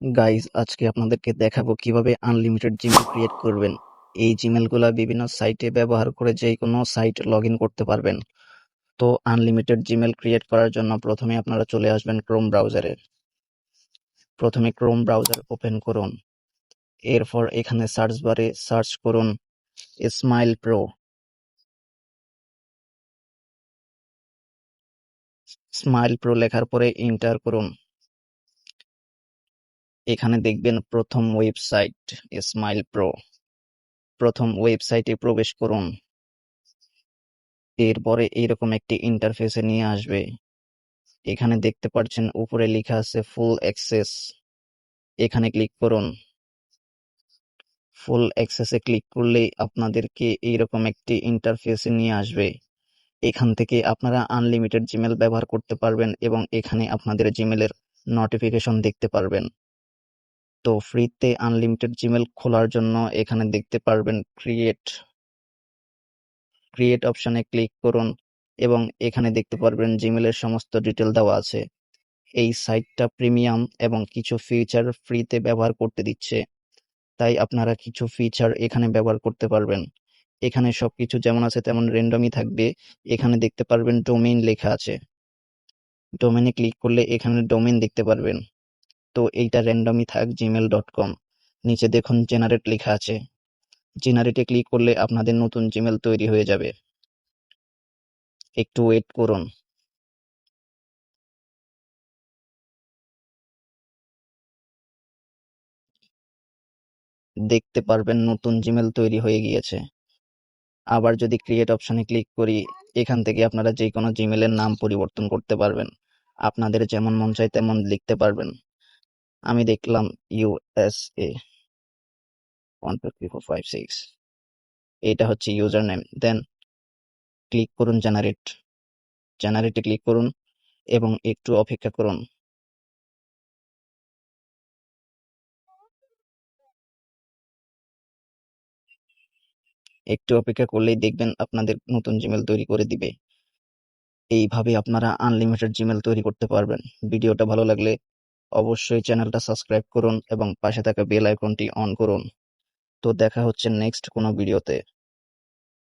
Guys আজকে আপনাদেরকে দেখাবো কিভাবে আনলিমিটেড জিমেল ক্রিয়েট করবেন। এই জিমেলগুলা বিভিন্ন সাইটে ব্যবহার করে যে কোনো সাইট লগ ইন করতে পারবেন। তো আনলিমিটেড জিমেল ক্রিয়েট করার জন্য প্রথমে আপনারা চলে আসবেন ক্রোম ব্রাউজারে। প্রথমে ক্রোম ব্রাউজার ওপেন করুন। এরপর এখানে সার্চ বারে সার্চ করুন স্মাইল প্রো। স্মাইল প্রো লেখার পরে এন্টার করুন। এখানে দেখবেন প্রথম ওয়েবসাইট স্মাইল প্রো। প্রথম ওয়েবসাইটে প্রবেশ করুন। এরপরে এইরকম একটি ইন্টারফেসে নিয়ে আসবে। এখানে দেখতে পাচ্ছেন উপরে লেখা আছে ফুল অ্যাক্সেস। এখানে ক্লিক করুন। ফুল অ্যাক্সেসে ক্লিক করলেই আপনাদেরকে এইরকম একটি ইন্টারফেসে নিয়ে আসবে। এখান থেকে আপনারা আনলিমিটেড জিমেল ব্যবহার করতে পারবেন এবং এখানে আপনাদের জিমেলের নোটিফিকেশন দেখতে পারবেন। তো ফ্রিতে আনলিমিটেড জিমেল খোলার জন্য এখানে দেখতে পারবেন ক্রিয়েট অপশনে ক্লিক করুন এবং এখানে দেখতে পারবেন জিমেলের সমস্ত ডিটেল দেওয়া আছে। এই সাইটটা প্রিমিয়াম এবং কিছু ফিচার ফ্রিতে ব্যবহার করতে দিচ্ছে, তাই আপনারা কিছু ফিচার এখানে ব্যবহার করতে পারবেন। এখানে সবকিছু যেমন আছে তেমন র্যান্ডমই থাকবে। এখানে দেখতে পারবেন ডোমেইন লেখা আছে। ডোমেইনে ক্লিক করলে এখানে ডোমেইন দেখতে পারবেন। তো এইটা র্যান্ডমই থাক gmail.com। নিচে দেখুন জেনারেট লেখা আছে। জেনারেটে ক্লিক করলে আপনাদের নতুন জিমেল তৈরি হয়ে যাবে। একটু ওয়েট করুন। দেখতে পারবেন নতুন জিমেল তৈরি হয়ে গিয়েছে। আবার যদি ক্রিয়েট অপশনে ক্লিক করি, এখান থেকে আপনারা যে কোনো জিমেলের নাম পরিবর্তন করতে পারবেন। আপনাদের যেমন মন চায় তেমন লিখতে পারবেন। আমি দেখলাম USA 12345 এটা হচ্ছে ইউজার নেম। দেন ক্লিক করুন জেনারেটে ক্লিক করুন এবং একটু অপেক্ষা করুন। একটু অপেক্ষা করলেই দেখবেন আপনাদের নতুন জিমেল তৈরি করে দিবে। এইভাবে আপনারা আনলিমিটেড জিমেল তৈরি করতে পারবেন। ভিডিওটা ভালো লাগলে অবশ্যই চ্যানেলটা সাবস্ক্রাইব করুন এবং পাশে থাকা বেল আইকনটি অন করুন। তো দেখা হচ্ছে নেক্সট কোনো ভিডিওতে।